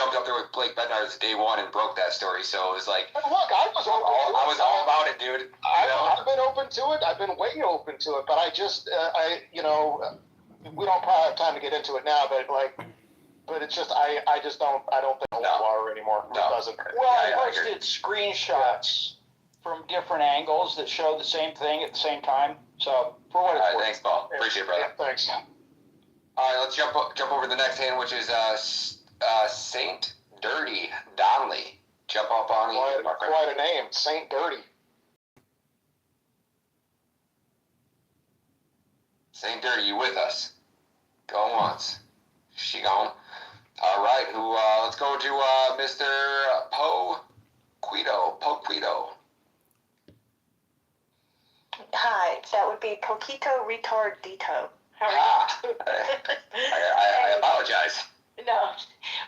jumped up there with Blake Bednar's day one and broke that story. So it was like, look, I was all about it, dude. I've been open to it. I've been way open to it, but I just, we don't probably have time to get into it now, but it's just, I don't think it'll fire anymore. It doesn't. Well, I posted screenshots from different angles that show the same thing at the same time. So, for what it's worth. Thanks, Paul. Appreciate it, brother. Yeah, thanks. All right, let's jump over to the next hand, which is Saint Dirty Donnelly. Jump up on you. Quite a name, Saint Dirty. Saint Dirty, you with us? Going once. She gone. All right, let's go to Mr. Poe Quito. Hi, that would be Poquito Retardito. How are you? I apologize. No,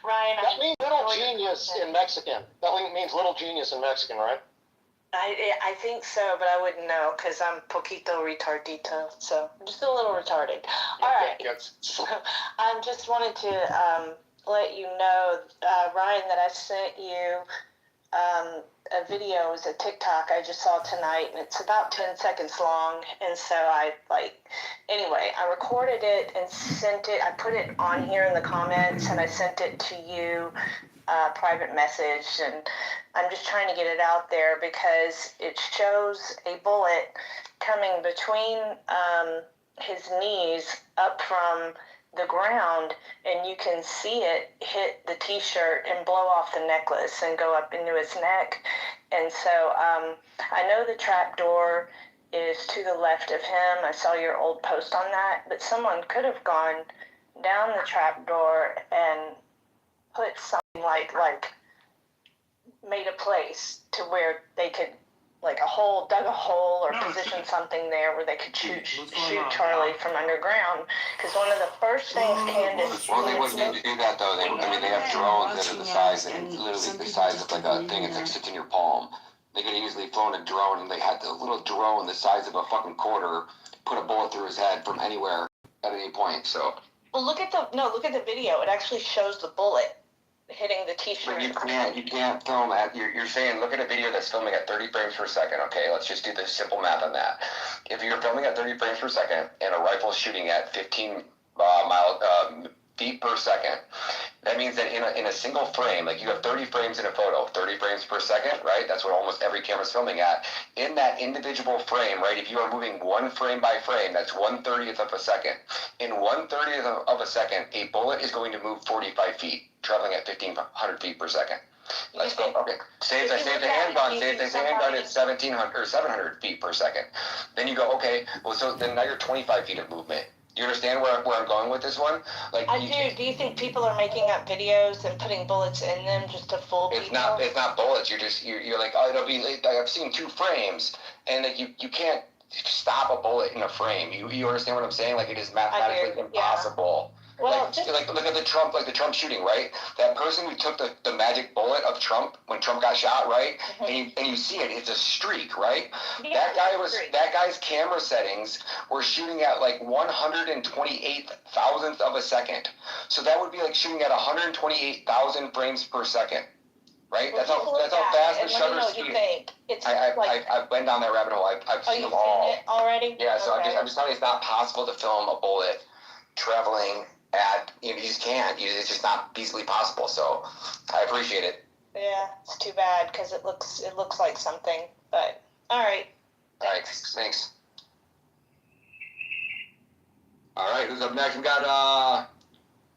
Ryan. That means little genius in Mexican. That means little genius in Mexican, right? I think so, but I wouldn't know because I'm Poquito Retardito, so I'm just a little retarded. All right. So I just wanted to let you know, Ryan, that I sent you a video. It was a TikTok I just saw tonight, and it's about 10 seconds long. And so I recorded it and sent it. I put it on here in the comments, and I sent it to you, private message. And I'm just trying to get it out there because it shows a bullet coming between his knees up from the ground, and you can see it hit the t-shirt and blow off the necklace and go up into his neck. And so I know the trap door is to the left of him. I saw your old post on that, but someone could have gone down the trap door and put something like made a place to where they could dug a hole or position something there where they could shoot Charlie from underground. Because one of the first things Candace... Well, they wouldn't need to do that, though. They have drones that are the size, and literally the size of like a thing. It's like sits in your palm. They could have easily flown a drone, and they had the little drone the size of a fucking quarter, put a bullet through his head from anywhere at any point. So. Well, look at the video. It actually shows the bullet hitting the t-shirt. But you can't film at, you're saying, look at a video that's filming at 30 frames per second. Okay, let's just do the simple math on that. If you're filming at 30 frames per second and a rifle's shooting at 15 feet per second, that means that in a single frame, like you have 30 frames in a photo, 30 frames per second, right? That's what almost every camera's filming at. In that individual frame, right, if you are moving one frame by frame, that's 1/30th of a second. In 1/30th of a second, a bullet is going to move 45 feet, traveling at 1,500 feet per second. Let's go. Okay. Say if the handgun is 1,700 or 700 feet per second. Then you go, okay, well, so then now you're 25 feet of movement. Do you understand where I'm going with this one? I do. Do you think people are making up videos and putting bullets in them just to fool people? It's not bullets. You're like, oh, it'll be. I've seen 2 frames, and like you can't stop a bullet in a frame. You understand what I'm saying? Like it is mathematically impossible. Yeah. Well, look at the Trump shooting, right? That person who took the magic bullet of Trump when Trump got shot, right? Mm-hmm. And you see it, it's a streak, right? Yeah, that guy's camera settings were shooting at like 128 thousandths of a second. So that would be like shooting at 128,000 frames per second. Right? Well, that's how fast the shutter speed. I've been down that rabbit hole. I've seen them all. Seen it already? Yeah, so okay. I'm just telling you, it's not possible to film a bullet traveling at, you just can't. It's just not feasibly possible. So I appreciate it. Yeah, it's too bad because it looks like something. But all right. Thanks. All right, who's up next? We got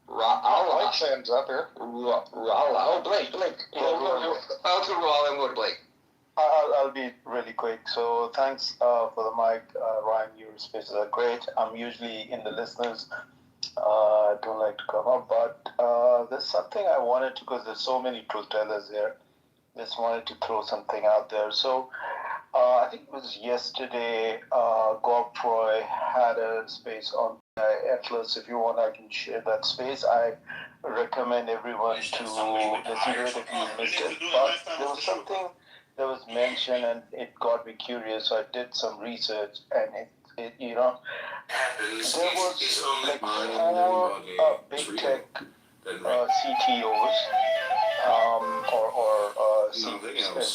Blake Sam's up here. Blake. Let's go Rolla and go to Blake. I'll be really quick. So thanks for the mic, Ryan. Your spaces are great. I'm usually in the listeners. I don't like to come up, but there's something I wanted to, because there's so many truth tellers here. Just wanted to throw something out there. So I think it was yesterday, Godfroy had a space on Atlas. If you want, I can share that space. I recommend everyone to listen to it if you missed it. But there was something that was mentioned, and it got me curious. So I did some research, and it there was like 4 big tech CTOs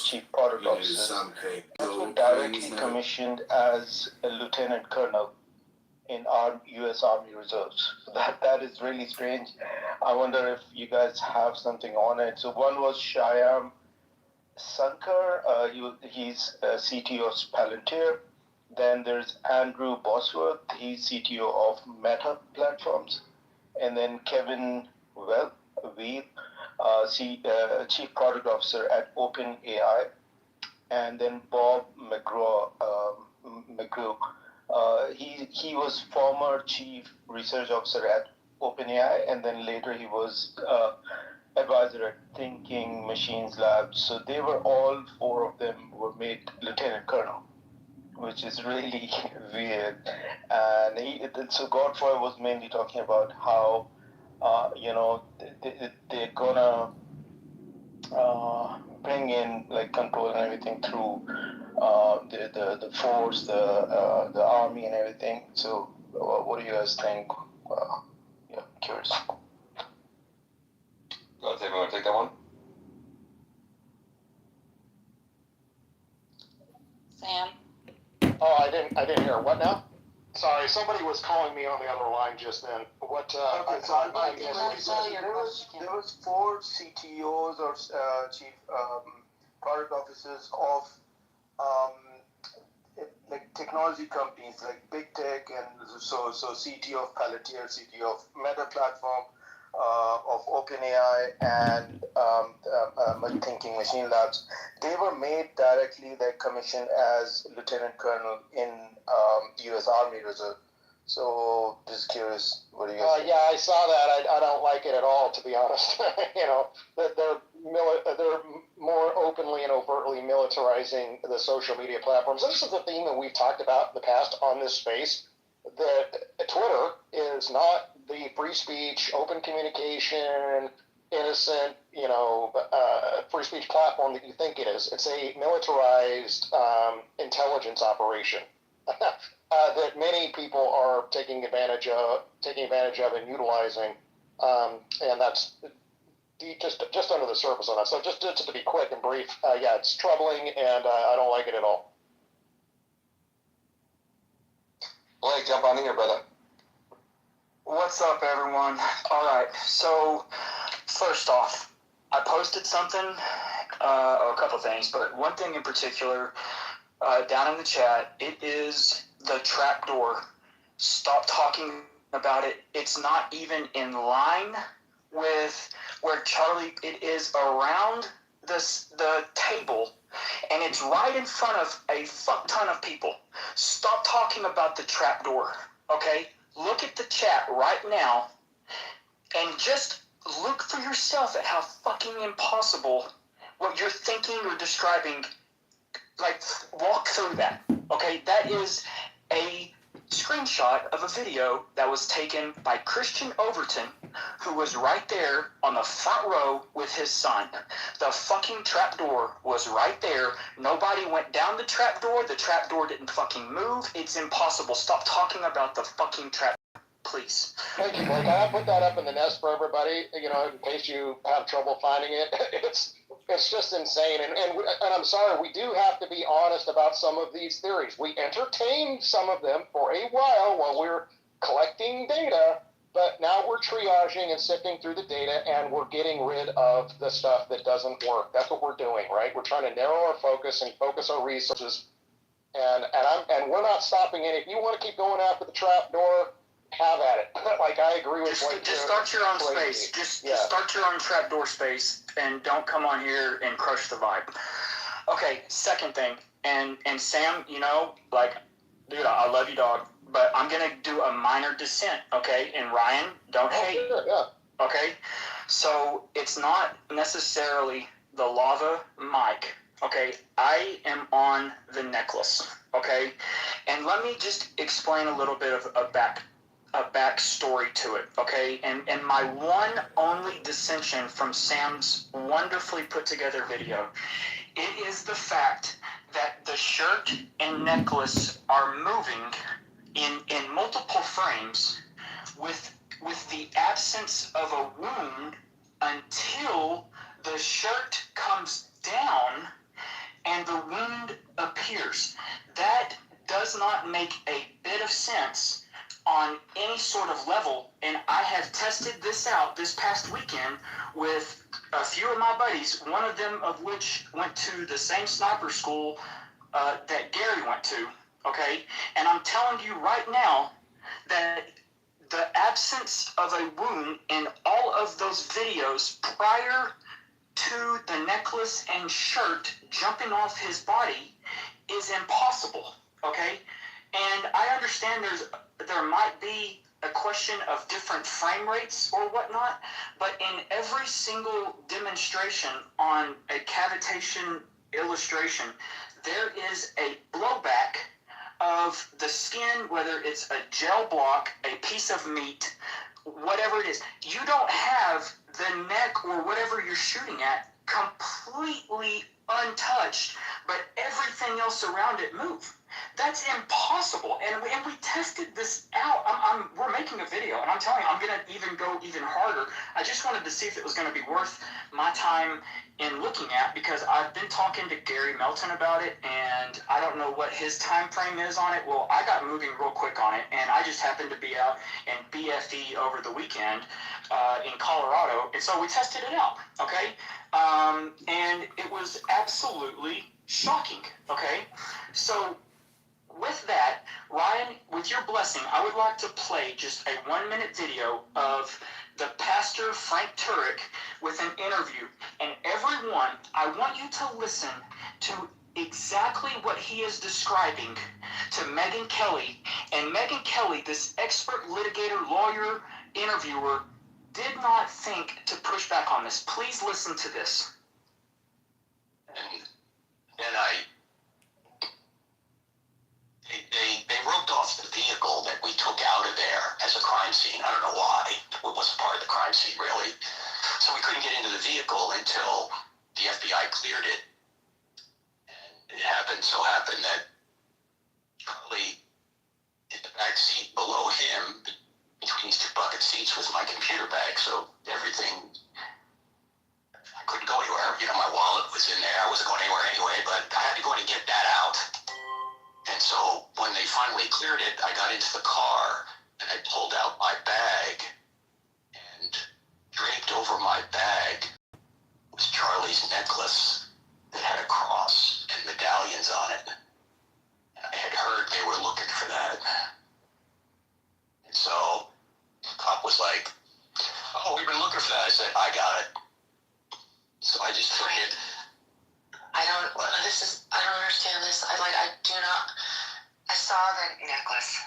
chief product officers were directly commissioned as a lieutenant colonel in our U.S. Army Reserves. So that is really strange. I wonder if you guys have something on it. So one was Shyam Sankar. He's CTO of Palantir. Then there's Andrew Bosworth. He's CTO of Meta Platforms. And then Kevin Veal, Chief Product Officer at OpenAI. And then Bob McGraw. He was former Chief Research Officer at OpenAI, and then later he was advisor at Thinking Machines Labs. So they were all four of them were made lieutenant colonel, which is really weird. And so Godfrey was mainly talking about how they're gonna bring in like control and everything through the force, the army and everything. So what do you guys think? Curious. Go ahead, want to take that one? Sam? Oh, I didn't hear. What now? Sorry, somebody was calling me on the other line just then. What? There was 4 CTOs or chief product officers of like technology companies like big tech, and so CTO of Palantir, CTO of Meta Platform, of OpenAI, and Thinking Machine Labs. They were made directly, they're commissioned as lieutenant colonel in U.S. Army Reserve. So just curious, what do you guys think? Yeah, I saw that. I don't like it at all, to be honest. That they're more openly and overtly militarizing the social media platforms. This is a theme that we've talked about in the past on this space, that Twitter is not the free speech, open communication, innocent, free speech platform that you think it is. It's a militarized intelligence operation that many people are taking advantage of and utilizing, and that's just under the surface on that. So just to be quick and brief, yeah, it's troubling, and I don't like it at all. Blake, jump on in here, brother. What's up, everyone? All right, so first off, I posted something, or a couple things, but one thing in particular, down in the chat, it is the trapdoor. Stop talking about it. It's not even in line with where Charlie, it is around the table, and it's right in front of a fuck ton of people. Stop talking about the trapdoor, okay? Look at the chat right now and just look for yourself at how fucking impossible what you're thinking or describing. Like, walk through that, okay? That is a screenshot of a video that was taken by Christian Overton, who was right there on the front row with his son. The fucking trapdoor was right there. Nobody went down the trapdoor. The trapdoor didn't fucking move. It's impossible. Stop talking about the fucking trap, please. Thank you, Blake. I'll put that up in the nest for everybody, in case you have trouble finding it. It's just insane. And I'm sorry, we do have to be honest about some of these theories. We entertained some of them for a while we're collecting data, but now we're triaging and sifting through the data, and we're getting rid of the stuff that doesn't work. That's what we're doing, right? We're trying to narrow our focus and focus our resources, and we're not stopping it. If you want to keep going after the trapdoor, have at it. Like, I agree with Blake. Just start your own space. Just start your own trapdoor space, and don't come on here and crush the vibe. Okay, second thing, and Sam, dude, I love you, dog, but I'm gonna do a minor dissent, okay? And Ryan, don't hate. Sure, yeah. Okay, so it's not necessarily the lava mic. Okay, I am on the necklace. Okay, and let me just explain a little bit of a backstory to it, okay? And my one only dissension from Sam's wonderfully put together video, it is the fact that the shirt and necklace are moving in multiple frames with the absence of a wound until the shirt comes down and the wound appears. That does not make a bit of sense on any sort of level, and I have tested this out this past weekend with a few of my buddies, one of them of which went to the same sniper school that Gary went to, okay? And I'm telling you right now that the absence of a wound in all of those videos prior to the necklace and shirt jumping off his body is impossible, okay? And I understand there might be a question of different frame rates or whatnot, but in every single demonstration on a cavitation illustration, there is a blowback of the skin, whether it's a gel block, a piece of meat, whatever it is. You don't have the neck or whatever you're shooting at completely untouched, but everything else around it move. That's impossible, and we tested this out. We're making a video, and I'm telling you, I'm going to go even harder. I just wanted to see if it was going to be worth my time in looking at, because I've been talking to Gary Melton about it, and I don't know what his time frame is on it. Well, I got moving real quick on it, and I just happened to be out in BFE over the weekend in Colorado, and so we tested it out, okay? And it was absolutely shocking, okay? So with that, Ryan, with your blessing, I would like to play just a 1-minute video of the pastor Frank Turek with an interview. And everyone, I want you to listen to exactly what he is describing to Megyn Kelly. And Megyn Kelly, this expert litigator, lawyer, interviewer, did not think to push back on this. Please listen to this. And they roped off the vehicle that we took out of there as a crime scene. I don't know why. It wasn't part of the crime scene, really. So we couldn't get into the vehicle until the FBI cleared it. And it happened that Charlie, in the back seat below him, between these two bucket seats, was my computer bag. So everything, I couldn't go anywhere. My wallet was in there. I wasn't going anywhere anyway, but I had to go in and get that out. And so when they finally cleared it, I got into the car and I pulled out my bag, and draped over my bag was Charlie's necklace that had a cross and medallions on it. And I had heard they were looking for that. And so the cop was like, "Oh, we've been looking for that." I said, "I got it." So I just took it. I don't understand this. I saw the necklace.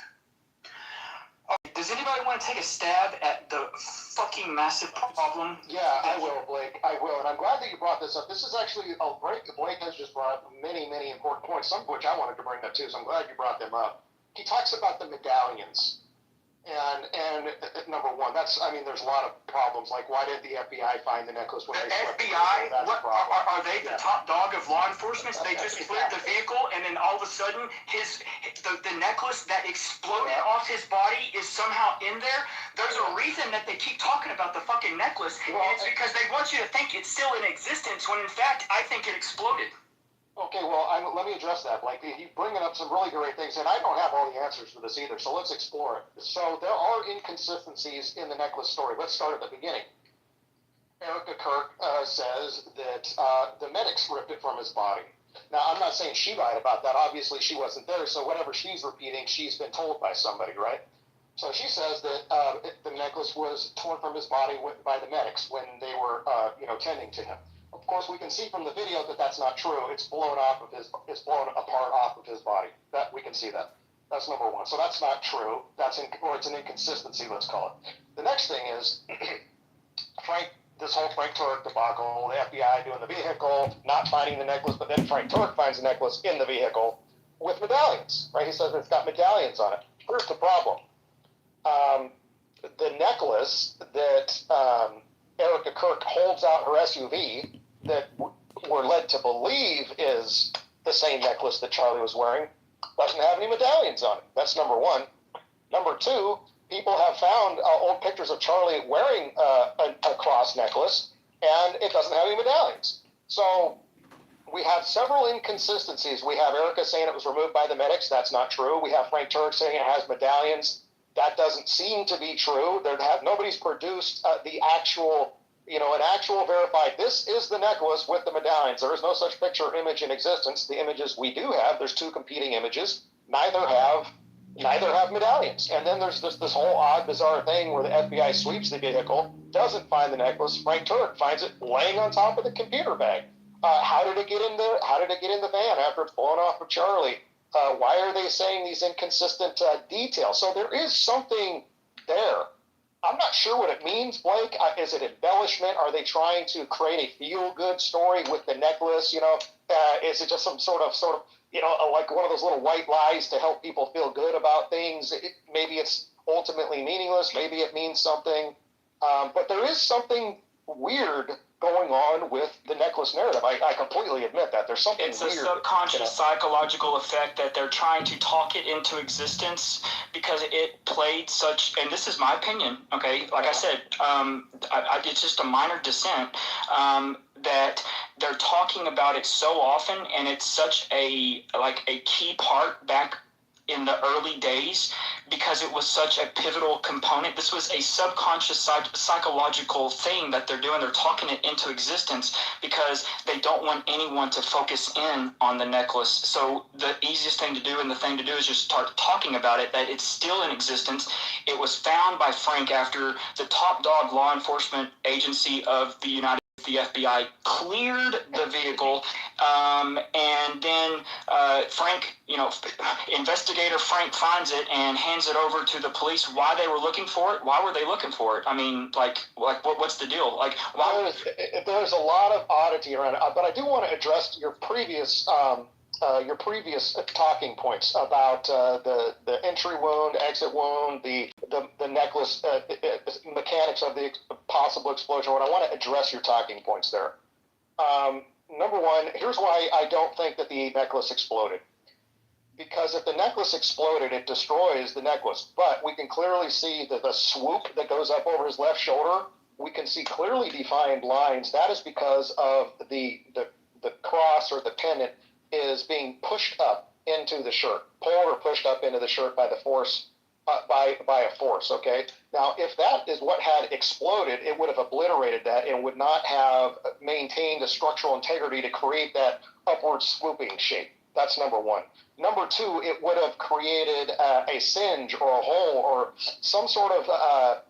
Okay, does anybody want to take a stab at the fucking massive problem? Yeah, I will, Blake. I will. And I'm glad that you brought this up. This is actually, Blake has just brought up many, many important points, some of which I wanted to bring up too, so I'm glad you brought them up. He talks about the medallions. And number one, there's a lot of problems. Like, why did the FBI find the necklace when the they swept FBI? That's what, are they the top dog of law enforcement? They just cleared the vehicle, and then all of a sudden, the necklace that exploded off his body is somehow in there. There's a reason that they keep talking about the fucking necklace, and it's because they want you to think it's still in existence, when in fact, I think it exploded. Okay, well, let me address that, Blake. You're bringing up some really great things, and I don't have all the answers for this either, so let's explore it. So there are inconsistencies in the necklace story. Let's start at the beginning. Erica Kirk says that the medics ripped it from his body. Now, I'm not saying she lied about that. Obviously, she wasn't there, so whatever she's repeating, she's been told by somebody, right? So she says that the necklace was torn from his body by the medics when they were, tending to him. Of course, we can see from the video that that's not true. It's blown apart off of his body. That we can see that. That's number one. So that's not true. It's an inconsistency. Let's call it. The next thing is this whole Frank Turek debacle. The FBI doing the vehicle, not finding the necklace, but then Frank Turek finds the necklace in the vehicle with medallions. Right? He says it's got medallions on it. Here's the problem. The necklace that Erica Kirk holds out her SUV that we're led to believe is the same necklace that Charlie was wearing doesn't have any medallions on it. That's number one. Number two, people have found old pictures of Charlie wearing a cross necklace, and it doesn't have any medallions. So we have several inconsistencies. We have Erica saying it was removed by the medics. That's not true. We have Frank Turk saying it has medallions. That doesn't seem to be true. Nobody's produced the actual, an actual verified, this is the necklace with the medallions. There is no such picture or image in existence. The images we do have, there's two competing images. Neither have medallions. And then there's this whole odd, bizarre thing where the FBI sweeps the vehicle, doesn't find the necklace. Frank Turk finds it laying on top of the computer bag. How did it get in the van after it's blown off of Charlie? Why are they saying these inconsistent details? So there is something there. I'm not sure what it means, Blake. Is it embellishment? Are they trying to create a feel-good story with the necklace? Is it just some sort of like one of those little white lies to help people feel good about things? Maybe it's ultimately meaningless. Maybe it means something. But there is something weird going on with the necklace narrative. I completely admit that. There's something It's weird. a subconscious psychological effect that they're trying to talk it into existence because it played such, and this is my opinion, okay? Like I said, it's just a minor dissent, that they're talking about it so often, and it's such a key part back in the early days because it was such a pivotal component. This was a subconscious psychological thing that they're doing. They're talking it into existence because they don't want anyone to focus in on the necklace. So the easiest thing to do and the thing to do is just start talking about it, that it's still in existence. It was found by Frank after the top dog law enforcement agency of the United States, the FBI, cleared the vehicle, and then Frank, investigator Frank finds it and hands it over to the police. Why they were looking for it? Why were they looking for it? I mean, what's the deal? Why? There's a lot of oddity around it, but I do want to address your previous talking points about the entry wound, exit wound, the necklace, mechanics of the possible explosion. I want to address your talking points there. Number one, here's why I don't think that the necklace exploded. Because if the necklace exploded, it destroys the necklace. But we can clearly see the swoop that goes up over his left shoulder. We can see clearly defined lines. That is because of the cross or the pendant is being pushed up into the shirt, pulled or pushed up into the shirt by the force, by a force, okay? Now, if that is what had exploded, it would have obliterated that and would not have maintained the structural integrity to create that upward swooping shape. That's number one. Number two, it would have created a singe or a hole or some sort of,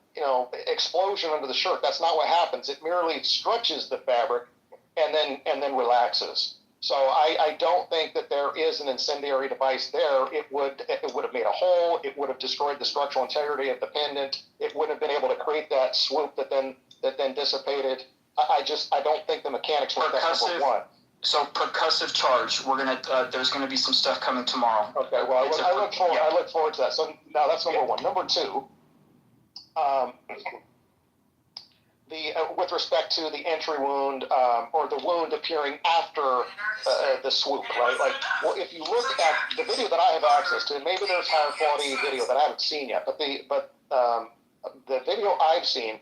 explosion under the shirt. That's not what happens. It merely stretches the fabric and then relaxes. So I don't think that there is an incendiary device there. It would have made a hole. It would have destroyed the structural integrity of the pendant. It wouldn't have been able to create that swoop that then dissipated. I don't think the mechanics work. That's number one. So percussive charge. We're gonna. There's gonna be some stuff coming tomorrow. Okay. Well, I look forward to that. So now that's number one. Number two. With respect to the entry wound or the wound appearing after the swoop, right? If you look at the video that I have access to, and maybe there's higher quality video that I haven't seen yet, but the video I've seen,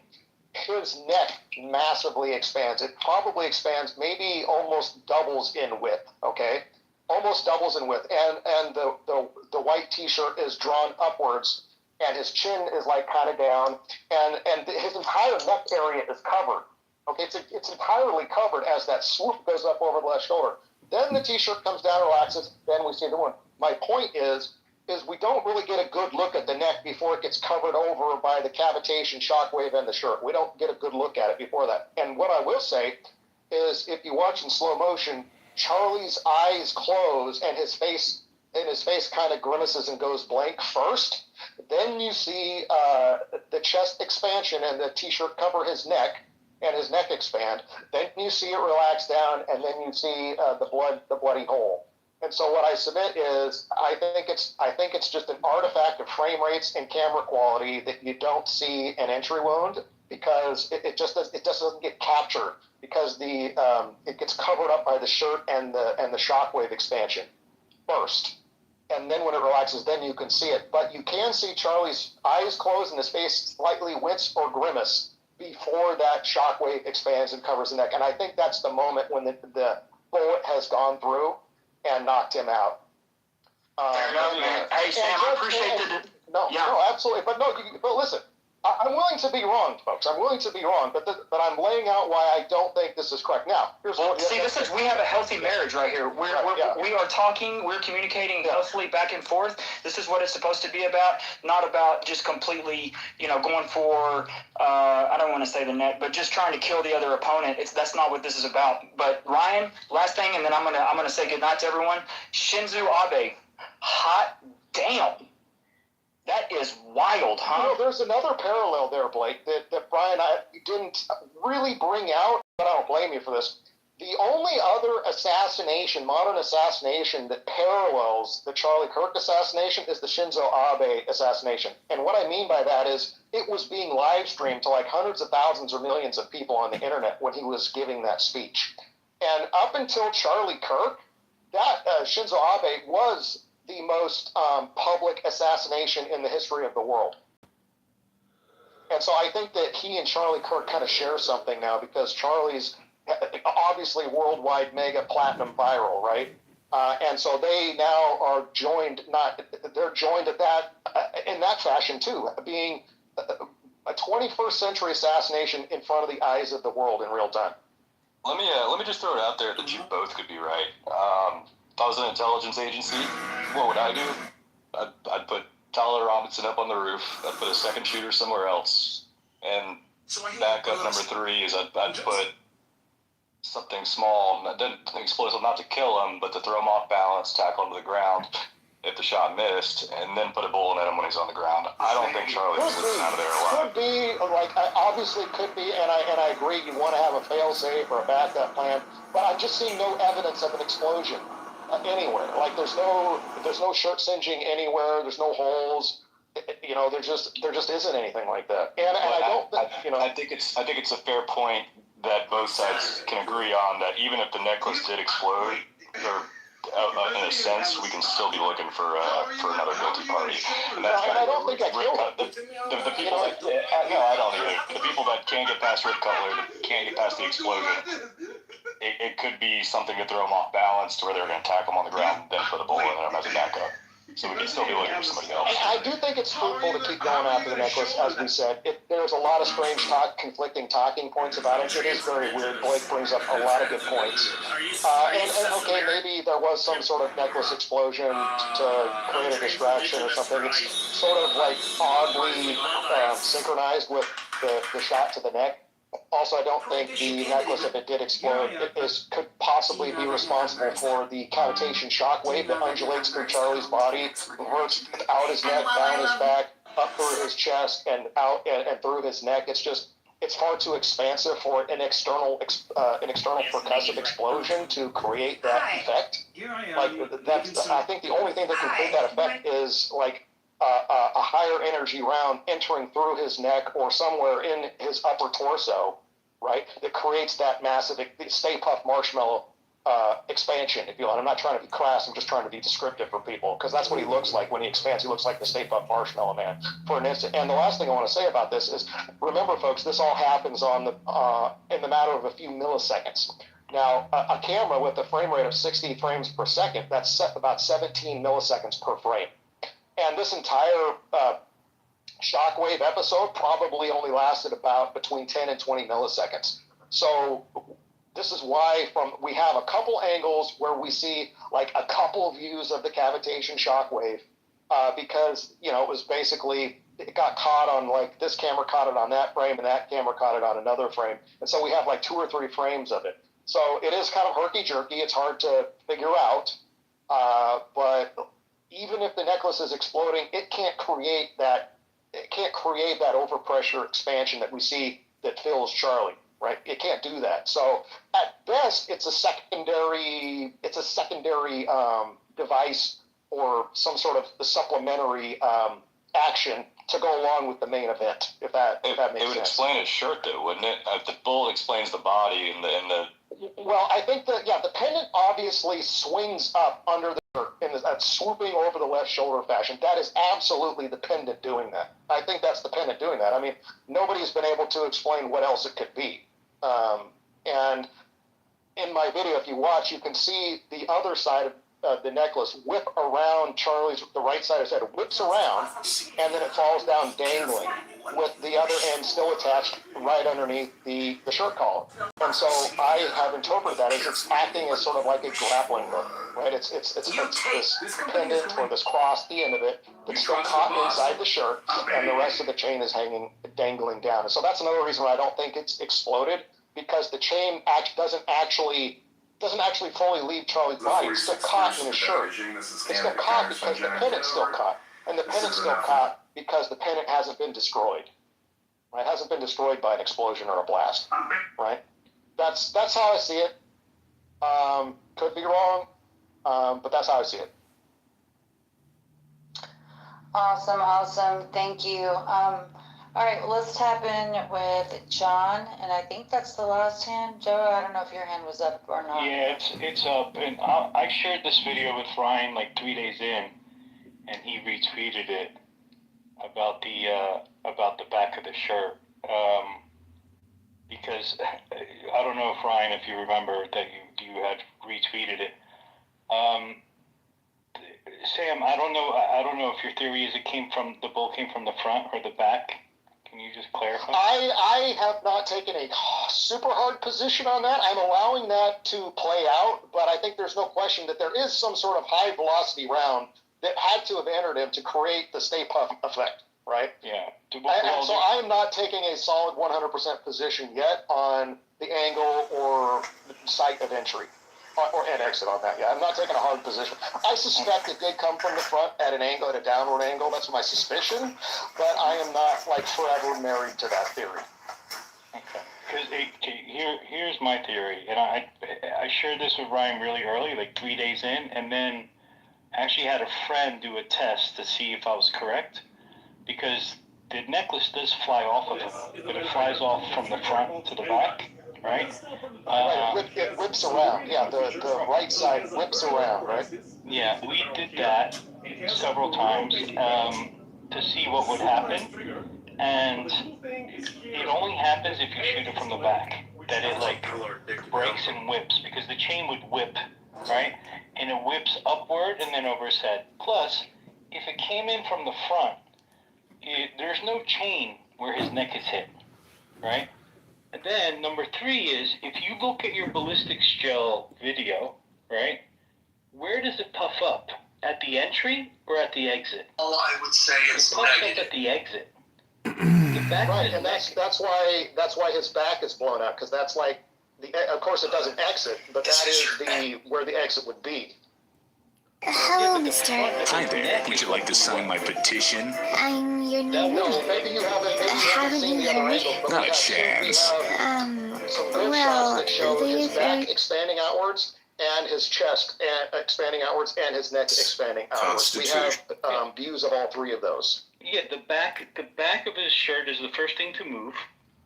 his neck massively expands. It probably expands, maybe almost doubles in width. Okay, almost doubles in width, and the white T-shirt is drawn upwards. And his chin is kind of down, and his entire neck area is covered. Okay, it's entirely covered as that swoop goes up over the left shoulder. Then the T-shirt comes down, relaxes, then we see the wound. My point is we don't really get a good look at the neck before it gets covered over by the cavitation, shockwave, and the shirt. We don't get a good look at it before that. And what I will say is, if you watch in slow motion, Charlie's eyes close and his face kind of grimaces and goes blank first. Then you see the chest expansion and the T-shirt cover his neck and his neck expand. Then you see it relax down, and then you see the bloody hole. And so what I submit is I think it's just an artifact of frame rates and camera quality that you don't see an entry wound because it just doesn't get captured because it gets covered up by the shirt and the shockwave expansion first. And then when it relaxes, then you can see it. But you can see Charlie's eyes close and his face slightly wince or grimace before that shockwave expands and covers the neck. And I think that's the moment when the bullet has gone through and knocked him out. Fair enough, man. Hey, Sam, I appreciate No, absolutely. But listen, I'm willing to be wrong, folks. I'm willing to be wrong, but I'm laying out why I don't think this is correct. Now, here's what. See, we have a healthy marriage right here. We are talking, we're communicating healthily back and forth. This is what it's supposed to be about, not about just completely, going for, I don't want to say the net, but just trying to kill the other opponent. That's not what this is about. But Ryan, last thing, and then I'm gonna say goodnight to everyone. Shinzo Abe, hot damn. That is wild, huh? There's another parallel there, Blake, that Brian I didn't really bring out, but I don't blame you for this. The only other modern assassination that parallels the Charlie Kirk assassination is the Shinzo Abe assassination. And what I mean by that is it was being live streamed to like hundreds of thousands or millions of people on the internet when he was giving that speech. And up until Charlie Kirk, that Shinzo Abe was the most public assassination in the history of the world. And so I think that he and Charlie Kirk kind of share something now because Charlie's obviously worldwide mega platinum viral, right? And so they now are joined, they're joined at that, in that fashion too, being a 21st century assassination in front of the eyes of the world in real time. Let me just throw it out there that you both could be right. If I was an intelligence agency, what would I do? I'd put Tyler Robinson up on the roof. I'd put a second shooter somewhere else. And backup number 3 is I'd put something small, explosive, not to kill him, but to throw him off balance, tackle him to the ground if the shot missed, and then put a bullet in him when he's on the ground. I don't think Charlie was out of there alive. Could be, obviously could be, and I agree, you want to have a fail-safe or a backup plan, but I'm just seeing no evidence of an explosion. Anywhere. Like there's no shirt singeing anywhere. There's no holes. There just isn't anything like that. And I don't think I think it's a fair point that both sides can agree on that even if the necklace did explode, in a sense, we can still be looking for another guilty party. And that's I don't think I killed him. The people that no, I don't either. The people that can't get past Rip Cutler, that can't get past the explosion. It could be something to throw them off balance to where they're going to tackle them on the ground, then put a bullet in them as a backup. So we can still be looking for somebody else. I do think it's fruitful to keep going after the necklace, as we said. There's a lot of strange conflicting talking points about it. It is very weird. Blake brings up a lot of good points. And okay, maybe there was some sort of necklace explosion to create a distraction or something. It's sort of like oddly synchronized with the shot to the neck. Also, I don't think the necklace, if it did explode, could possibly be responsible for the cavitation shockwave that undulates through Charlie's body, reverts out his neck, down his back, up through his chest, and out and through his neck. It's far too expansive for an external percussive explosion to create that effect. I think the only thing that can create that effect is like a higher energy round entering through his neck or somewhere in his upper torso, right? That creates that massive Stay Puft Marshmallow expansion, if you want. I'm not trying to be crass, I'm just trying to be descriptive for people, because that's what he looks like when he expands. He looks like the Stay Puft Marshmallow Man for an instant. And the last thing I want to say about this is, remember, folks, this all happens in the matter of a few milliseconds. Now, a camera with a frame rate of 60 frames per second, that's about 17 milliseconds per frame. And this entire shockwave episode probably only lasted about between 10 and 20 milliseconds. So this is why we have a couple angles where we see like a couple views of the cavitation shockwave because, it was basically, it got caught on like this camera caught it on that frame and that camera caught it on another frame. And so we have like 2 or 3 frames of it. So it is kind of herky-jerky. It's hard to figure out. But even if the necklace is exploding, it can't create that overpressure expansion that we see that fills Charlie, right? It can't do that. So at best, it's a secondary device or some sort of supplementary action to go along with the main event, if that makes sense. It would explain his shirt, though, wouldn't it? If the bullet explains the body and the Well, I think the pendant obviously swings up under the shirt in that swooping over the left shoulder fashion. That is absolutely the pendant doing that. I think that's the pendant doing that. I mean, nobody's been able to explain what else it could be. And in my video, if you watch, you can see the other side of the necklace whip around Charlie's, the right side of his head, whips around, and then it falls down dangling, with the other end still attached right underneath the shirt collar. And so I have interpreted that as it's acting as sort of like a grappling hook, right? It's this pendant or this cross at the end of it that's still caught inside the shirt, and the rest of the chain is dangling down. And so that's another reason why I don't think it's exploded, because the chain doesn't actually fully leave Charlie's body. It's still caught in his shirt. It's still caught because the pendant's still caught. And the pendant's still caught because the pendant hasn't been destroyed. Right? It hasn't been destroyed by an explosion or a blast. Right? That's how I see it. Could be wrong, but that's how I see it. Awesome. Thank you. All right, well, let's tap in with John, and I think that's the last hand. Joe, I don't know if your hand was up or not. Yeah, it's up, and I shared this video with Ryan like 3 days in, and he retweeted it about the back of the shirt, because I don't know if Ryan, if you remember that you had retweeted it. Sam, I don't know if your theory is the bull came from the front or the back. Can you just clarify? I have not taken a super hard position on that. I'm allowing that to play out, but I think there's no question that there is some sort of high velocity round that had to have entered him to create the Stay Puft effect, right? Yeah. And so I'm not taking a solid 100% position yet on the angle or the site of entry or an exit on that. Yeah, I'm not taking a hard position. I suspect it did come from the front at an angle, at a downward angle. That's my suspicion, but I am not like forever married to that theory. Okay. Because here's my theory, and I shared this with Ryan really early, like 3 days in, and then actually had a friend do a test to see if I was correct, because the necklace does fly off of it, but it flies off from the front to the back, right? It whips around. Yeah, the right side whips around, right? Yeah, we did that several times to see what would happen, and it only happens if you shoot it from the back, that it like breaks and whips, because the chain would whip, right? And it whips upward and then over his head. Plus, if it came in from the front, there's no chain where his neck is hit, right? And then number 3 is, if you look at your ballistics gel video, right, where does it puff up? At the entry or at the exit? Oh, I would say it's It puffs up at the exit. The back right, and that's why his back is blown out, because that's like of course it doesn't exit, but that is where the exit would be. Hello, Mr. Hi there. Would you like to sign my petition? I'm your new No, maybe you haven't seen the other angle, but Not a chance. some good shots that show his back expanding outwards and his chest expanding outwards and his neck expanding outwards. We have views of all 3 of those. Yeah, the back of his shirt is the first thing to move,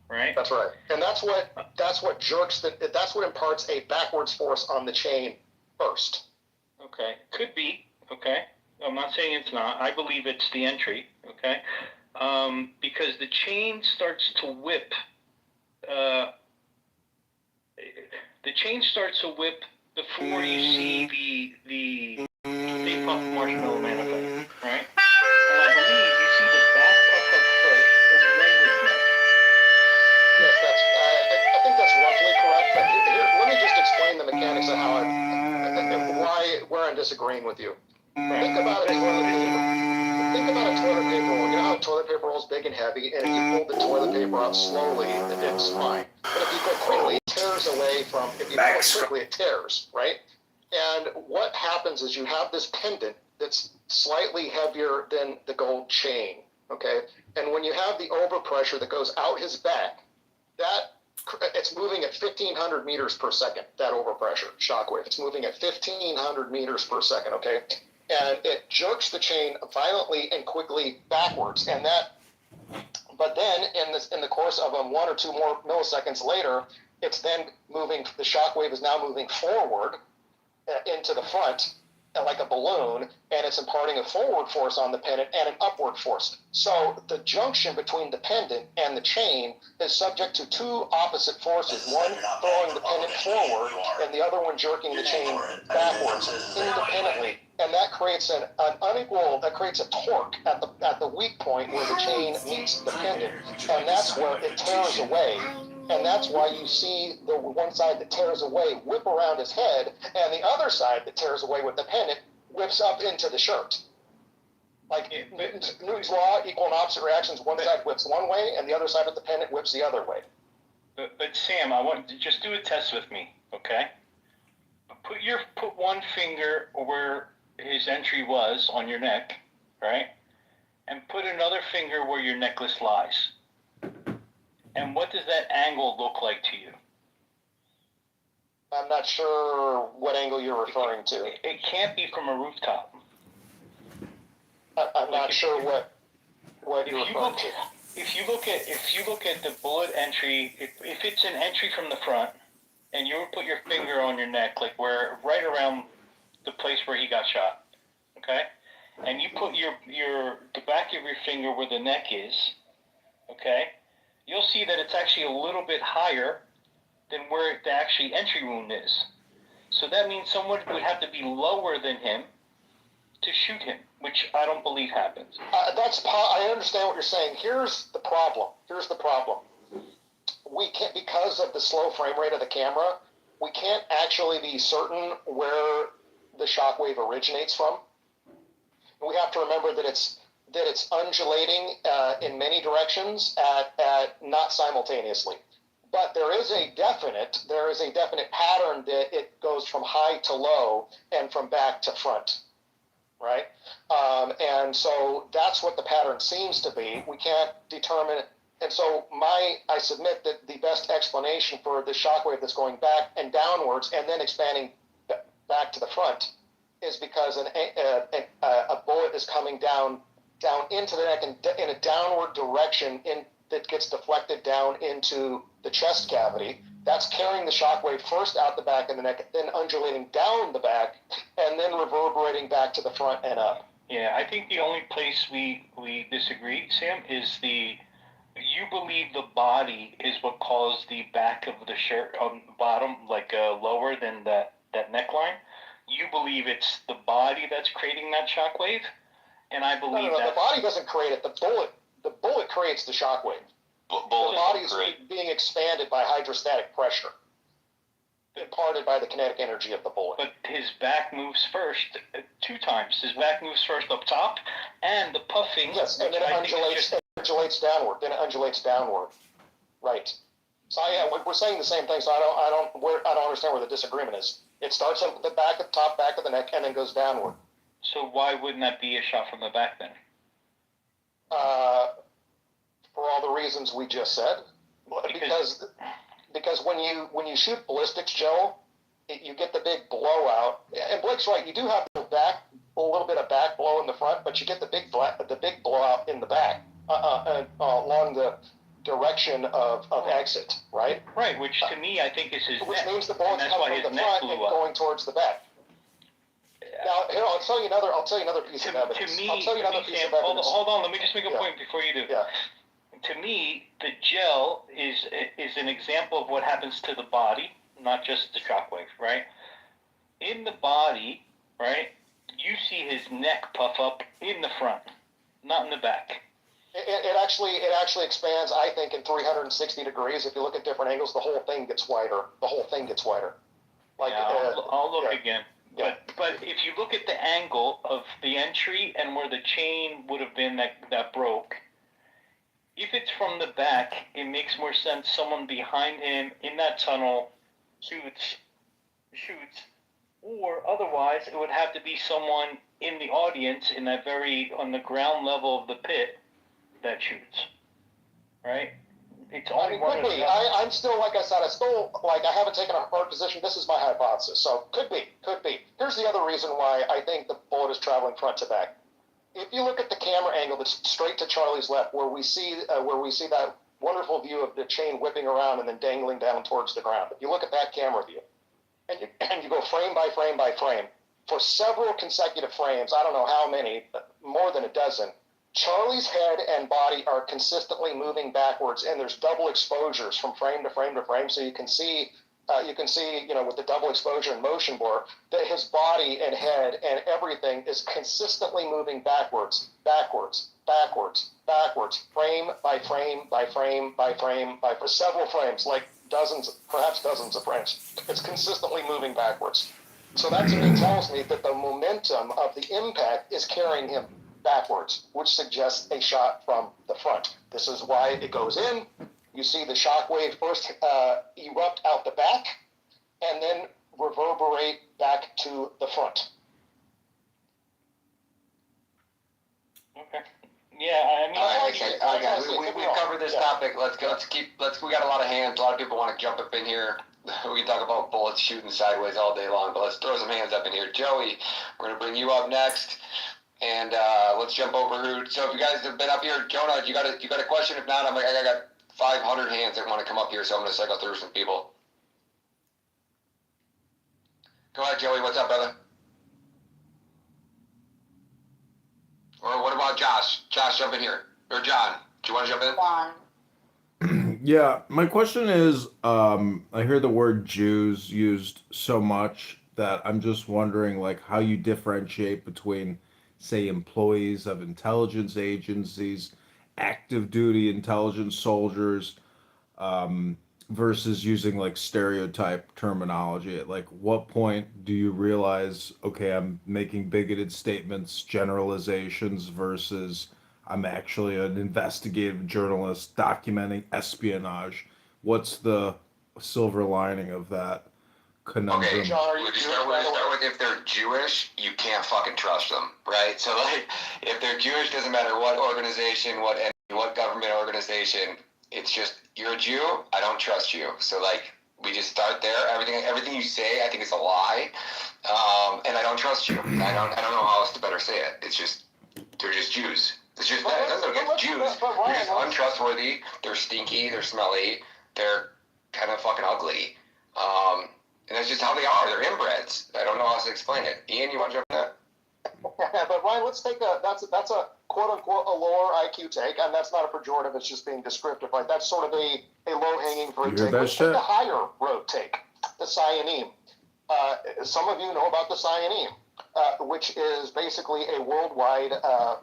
right? That's right, and that's what jerks that's what imparts a backwards force on the chain first. Okay, could be. Okay, I'm not saying it's not. I believe it's the entry. Okay, because the chain starts to whip. The chain starts to whip before you see the Stay Puft Marshmallow Man effect, right? And I believe you see the back puff up first, and then his neck. Yes, I think that's roughly correct. But here, let me just explain the mechanics of how where I'm disagreeing with you. Think about a toilet paper. Think about a toilet paper roll. You know how a toilet paper roll is big and heavy, and if you pull the toilet paper out slowly, it's fine. But if you go quickly, it tears away from. If you pull it quickly, it tears, right? And what happens is you have this pendant that's slightly heavier than the gold chain. Okay, and when you have the overpressure that goes out his back, it's moving at 1,500 meters per second, that overpressure shockwave. It's moving at 1,500 meters per second, okay? And it jerks the chain violently and quickly backwards. But then in the course of 1 or 2 more milliseconds later, it's then moving, the shock wave is now moving forward into the front like a balloon, and it's imparting a forward force on the pendant and an upward force. So the junction between the pendant and the chain is subject to two opposite forces, one throwing the pendant forward and the other one jerking the chain backwards independently. And that creates an unequal, that creates a torque at the weak point where the chain meets the pendant, and that's where it tears away. And that's why you see the one side that tears away whip around his head, and the other side that tears away with the pendant whips up into the shirt. Like Newton's law, equal and opposite reactions. One side whips one way, and the other side of the pendant whips the other way. But Sam, I want to just do a test with me, okay? Put one finger where his entry was on your neck, right? And put another finger where your necklace lies. And what does that angle look like to you? I'm not sure what angle you're referring to. It can't be from a rooftop. I'm not sure what you're referring to. If you look at the bullet entry, if it's an entry from the front, and you put your finger on your neck, like where right around the place where he got shot, okay, and you put the back of your finger where the neck is, okay, you'll see that it's actually a little bit higher than where the actually entry wound is. So that means someone would have to be lower than him to shoot him, which I don't believe happens. I understand what you're saying. Here's the problem. We can't, because of the slow frame rate of the camera, we can't actually be certain where the shockwave originates from. We have to remember that it's undulating in many directions at not simultaneously. But there is a definite pattern that it goes from high to low and from back to front, right? And so that's what the pattern seems to be. We can't determine it. And so I submit that the best explanation for the shockwave that's going back and downwards and then expanding back to the front is because a bullet is coming down into the neck in a downward direction that gets deflected down into the chest cavity. That's carrying the shockwave first out the back of the neck, then undulating down the back, and then reverberating back to the front and up. Yeah, I think the only place we disagree, Sam, is you believe the body is what caused the back of the shirt on the bottom, like lower than that neckline. You believe it's the body that's creating that shockwave, and I believe no, the body doesn't create it. The bullet creates the shockwave. The body is being expanded by hydrostatic pressure, imparted by the kinetic energy of the bullet. But his back moves first 2 times. His back moves first up top, and the puffing. Yes, and then it undulates downward. Right. So yeah, we're saying the same thing. So I don't understand where the disagreement is. It starts at the top back of the neck and then goes downward. So why wouldn't that be a shot from the back then? For all the reasons we just said, because when you shoot ballistics, Joe, you get the big blowout. And Blake's right. You do have a little bit of back blow in the front, but you get the big blowout in the back along the direction of exit, right? Right, which to me I think is his which neck. means the bullet's coming from the front and going towards the back. Now, here, I'll tell you another piece of evidence. Hold on, let me just make a point before you do. Yeah. To me, the gel is an example of what happens to the body, not just the shockwave, right? In the body, right, you see his neck puff up in the front, not in the back. It actually expands, I think, in 360 degrees. If you look at different angles, the whole thing gets wider. Like, I'll look again. Yeah. But if you look at the angle of the entry and where the chain would have been that broke, if it's from the back, it makes more sense someone behind him in that tunnel shoots, or otherwise it would have to be someone in the audience in that on the ground level of the pit that shoots, right? It's only could be. I'm still, like I said, I haven't taken a hard position. This is my hypothesis, so could be. Here's the other reason why I think the bullet is traveling front to back. If you look at the camera angle that's straight to Charlie's left, where we see that wonderful view of the chain whipping around and then dangling down towards the ground. If you look at that camera view, and you go frame by frame by frame, for several consecutive frames, I don't know how many, but more than a dozen, Charlie's head and body are consistently moving backwards, and there's double exposures from frame to frame to frame, so you can see, with the double exposure and motion blur, that his body and head and everything is consistently moving backwards, frame by frame by frame by frame for several frames, like perhaps dozens of frames. It's consistently moving backwards. So that to me tells me that the momentum of the impact is carrying him backwards, which suggests a shot from the front. This is why it goes in. You see the shock wave first erupt out the back and then reverberate back to the front. Okay. Yeah, I mean, All right, guys. We've covered this topic. We got a lot of hands. A lot of people want to jump up in here. We can talk about bullets shooting sideways all day long, but let's throw some hands up in here. Joey, we're going to bring you up next, and let's jump over who. So if you guys have been up here, Jonah, you got a question? If not, I got 500 hands that want to come up here, so I'm going to cycle through some people. Go ahead, Joey. What's up, brother? Or what about Josh? Josh, jump in here. Or John, do you want to jump in? Yeah, my question is, I hear the word Jews used so much that I'm just wondering, like, how you differentiate between, say, employees of intelligence agencies, active duty intelligence soldiers, versus using like stereotype terminology. At like what point do you realize, okay, I'm making bigoted statements, generalizations, versus I'm actually an investigative journalist documenting espionage? What's the silver lining of that conundrum? Okay, we'll start with if they're Jewish, you can't fucking trust them, right? So like, if they're Jewish, doesn't matter what organization, what government organization, it's just, you're a Jew, I don't trust you. So like, we just start there. Everything you say, I think is a lie, and I don't trust you. I don't know how else to better say it. It's just, they're just Jews. It's just that. It doesn't look Jews. They're just untrustworthy. They're stinky. They're smelly. They're kind of fucking ugly. And that's just how they are. They're inbreds. I don't know how else to explain it. Ian, you want to jump in that? But Ryan, let's take that's a quote unquote a lower IQ take, and that's not a pejorative. It's just being descriptive, right? That's sort of a low hanging fruit take. Let's take a higher road take, the Cyanine. Some of you know about the Cyanine, which is basically a worldwide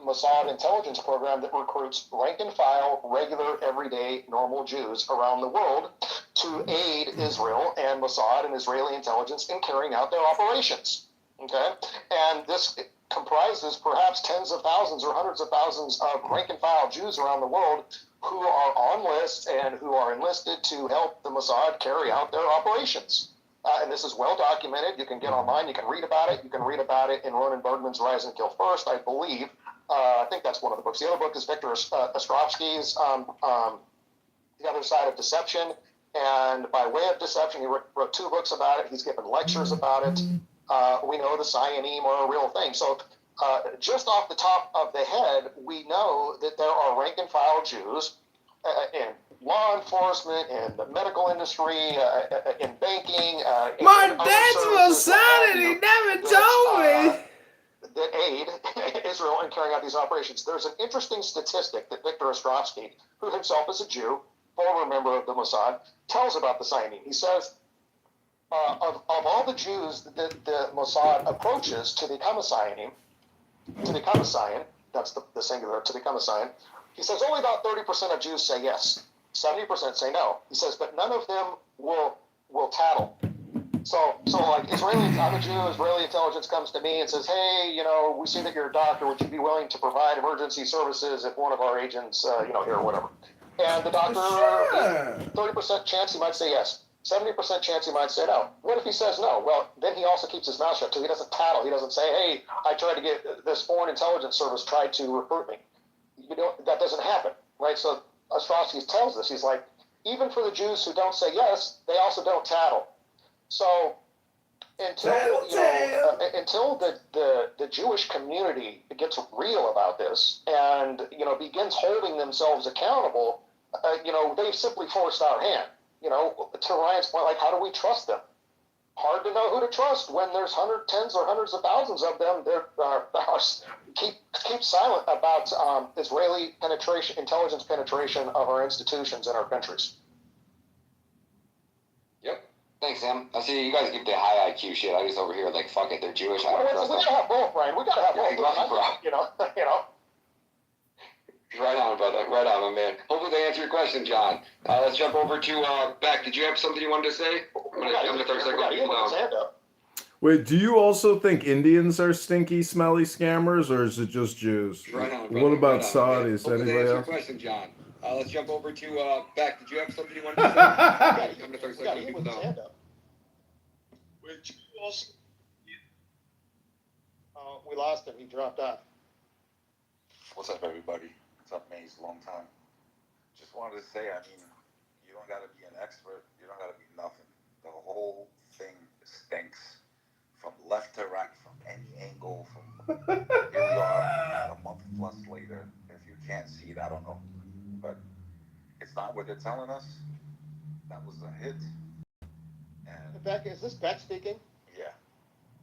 Mossad intelligence program that recruits rank and file, regular, everyday, normal Jews around the world to aid Israel and Mossad and Israeli intelligence in carrying out their operations. Okay, and this comprises perhaps tens of thousands or hundreds of thousands of rank and file Jews around the world who are on lists and who are enlisted to help the Mossad carry out their operations. And this is well documented. You can get online. You can read about it. You can read about it in Ronan Bergman's Rise and Kill First, I believe. I think that's one of the books. The other book is Victor Ostrovsky's The Other Side of Deception. And by way of deception, he wrote 2 books about it. He's given lectures about it. We know the Cyanine are a real thing. So just off the top of the head, we know that there are rank and file Jews in law enforcement, in the medical industry, in banking. My dad's Mossad and he never told me. That aid Israel in carrying out these operations. There's an interesting statistic that Victor Ostrovsky, who himself is a Jew, former member of the Mossad, tells about the Cyanine. He says, of all the Jews that the Mossad approaches to become a Cyanine, that's the singular, to become a Cyan, he says only about 30% of Jews say yes. 70% say no. He says, but none of them will tattle. So like I'm a Jew, Israeli intelligence comes to me and says, hey, we see that you're a doctor. Would you be willing to provide emergency services if one of our agents, here or whatever? And the doctor, 30% chance he might say yes. 70% chance he might say no. What if he says no? Well, then he also keeps his mouth shut, so he doesn't tattle. He doesn't say, hey, I tried to get this foreign intelligence service tried to recruit me. That doesn't happen, right? So Ostrovsky tells us, he's like, even for the Jews who don't say yes, they also don't tattle. So until the Jewish community gets real about this and begins holding themselves accountable, they've simply forced our hand. To Ryan's point, like, how do we trust them? Hard to know who to trust when there's tens or hundreds of thousands of them. Keep silent about Israeli intelligence penetration of our institutions and our countries. Yep. Thanks, Sam. I see you guys give the high IQ shit. I just over here like, fuck it, they're Jewish. I don't We trust them. gotta have both, Ryan. We gotta have both. Right on, brother. Right on, my man. Hopefully they answer your question, John. Let's jump over to Beck. Did you have something you wanted to say? I'm gonna throw a second people down. Wait, do you also think Indians are stinky, smelly scammers, or is it just Jews? Right on, What about right Saudis? Hopefully Anybody they answer your else? question, John. Let's jump over to Beck. Did you have something you wanted to say? I'm gonna throw a second people down. We lost him. He dropped off. What's up, everybody? What's up, Maze? Long time. Just wanted to say, I mean, you don't got to be an expert. You don't got to be nothing. The whole thing stinks from left to right, from any angle. From here we are, a month plus later. If you can't see it, I don't know. But it's not what they're telling us. That was a hit. And Beck, is this Beck speaking? yeah.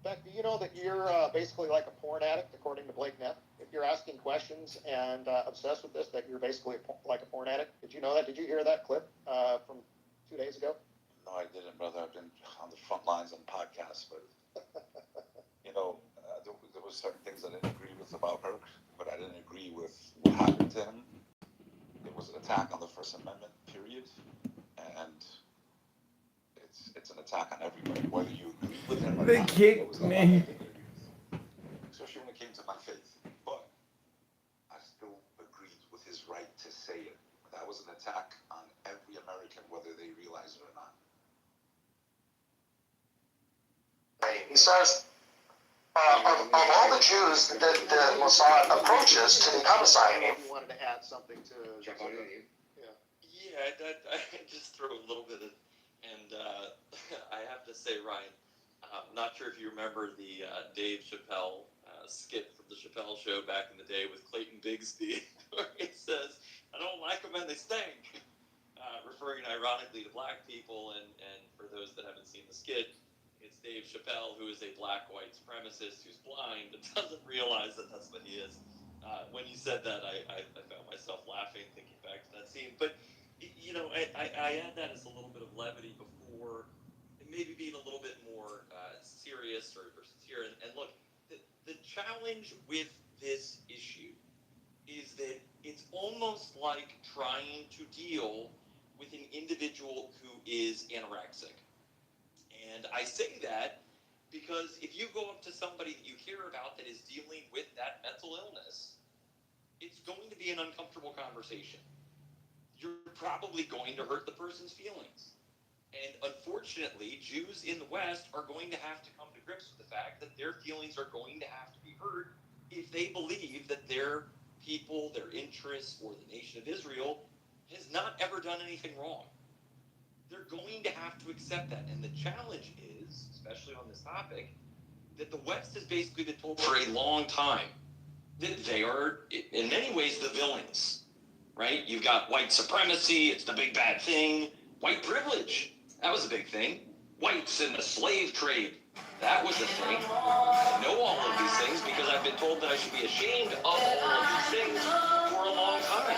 Beck, do you know that you're basically like a porn addict, according to Blake Neff? If you're asking questions and obsessed with this, that you're basically like a porn addict. Did you know that? Did you hear that clip from 2 days ago? No, I didn't, brother. I've been on the front lines on podcasts, but there was certain things I didn't agree with about her, but I didn't agree with what happened to him. It was an attack on the First Amendment, period, and it's an attack on everybody, whether you agree with him or They not. kicked me. Especially when it came to my faith, but I still agreed with his right to say it. That was an attack on every American, whether they realize it or not. He says, of all the Jews that the Mossad approaches to become a Zionist. You wanted to add something to jump on it. Yeah, I just throw a little bit of, and I have to say, Ryan, I'm not sure if you remember the Dave Chappelle skit from the Chappelle Show back in the day with Clayton Bigsby, where he says, "I don't like them and they stink," referring ironically to black people. And for those that haven't seen the skit, it's Dave Chappelle, who is a black white supremacist who's blind and doesn't realize that that's what he is. When you said that, I found myself laughing, thinking back to that scene. But I add that as a little bit of levity before maybe being a little bit more serious or sincere. And look, the challenge with this issue is that it's almost like trying to deal with an individual who is anorexic. And I say that because if you go up to somebody that you hear about that is dealing with that mental illness, it's going to be an uncomfortable conversation. You're probably going to hurt the person's feelings. And unfortunately, Jews in the West are going to have to come to grips with the fact that their feelings are going to have to be heard if they believe that their people, their interests, or the nation of Israel has not ever done anything wrong. They're going to have to accept that. And the challenge is, especially on this topic, that the West has basically been told for a long time that they are, in many ways, the villains. Right? You've got white supremacy, it's the big bad thing. White privilege, that was a big thing. Whites in the slave trade, that was a thing. I know all of these things because I've been told that I should be ashamed of all of these things for a long time.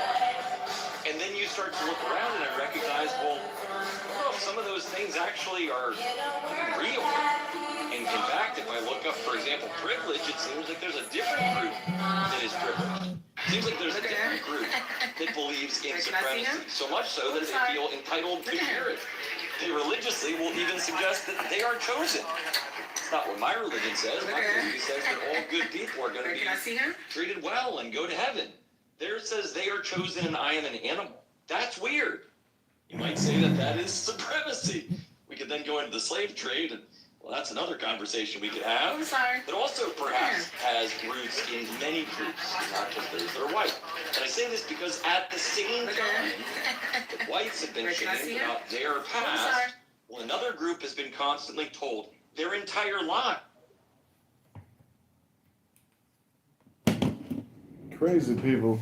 And then you start to look around and I recognize, well, I don't know if some of those things actually are real. And in fact, if I look up, for example, privilege, it seems like there's a different group that is privileged. It seems like there's a different group that believes in supremacy, so much so that they feel entitled to hear it. They religiously will even suggest that they are chosen. It's not what my religion says. My religion says that all good people are going to be treated well and go to heaven. Theirs says they are chosen and I am an animal. That's weird. You might say that that is supremacy. We could then go into the slave trade and well, that's another conversation we could have. That also perhaps has roots in many groups, not just those that are white. And I say this because at the same time, the whites have been shamed about their past, well, another group has been constantly told their entire life. Crazy people.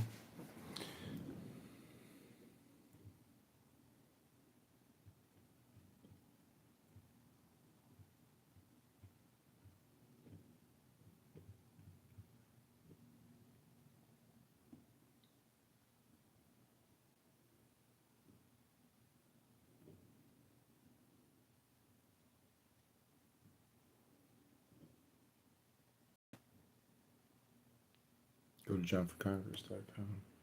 Go to johnforcongress.com.